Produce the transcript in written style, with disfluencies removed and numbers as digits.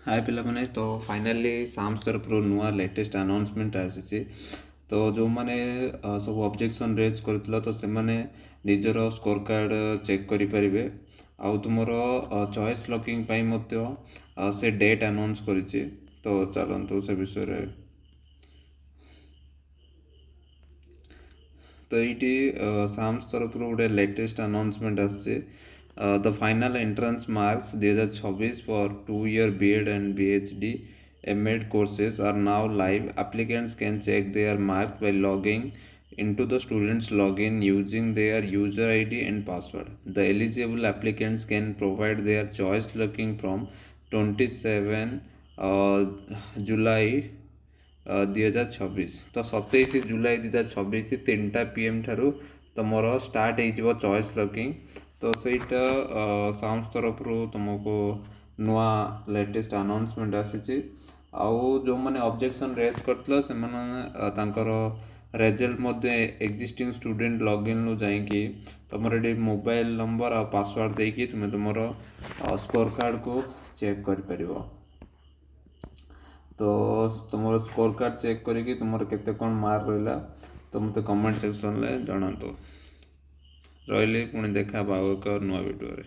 हाय पिलामाने तो finally Sam's तरफ नुआ लेटेस्ट अनाउंसमेंट आसी तो जो मैंने सब ऑब्जेक्शन रेज कर तो से माने निजर स्कोर कार्ड चेक करि परिबे आउ तुमर चॉइस लॉकिंग पाई मध्य से डेट अनाउंस करिछि तो चलंतु से विषय रे तो ये साम्स तरफ गोटे लेटेस्ट अनाउंसमेंट आसी the final entrance marks 2026 for 2 year B.Ed and PhD M.Ed courses are now live. Applicants can check their marks by logging into the student's login using their user ID and password. The eligible applicants can provide their choice looking from 27 July 2026 तो 27 जुलाई 2026 3टा PM ठारू तुमर start हो choice locking तो सहीटा Sam's तरफ तुमको नुआ latest announcement आसी आउ जो मैंने ऑब्जेक्शन रेज करथिलो से तांकर रिजल्ट मध्य एक्जिस्टिंग स्टूडेंट लॉगिन लो जाइकी तुमर ये मोबाइल नंबर आ पासवर्ड देकी तुम तुमर स्कोर कार्ड को चेक कर परिबो तो तुम स्कोर कार्ड चेक करी तुम केते कौन मार्क रहा तो मत कमेंट सेक्शन में जनातु रही पुणी देखा एक नुआ वीडियो रे।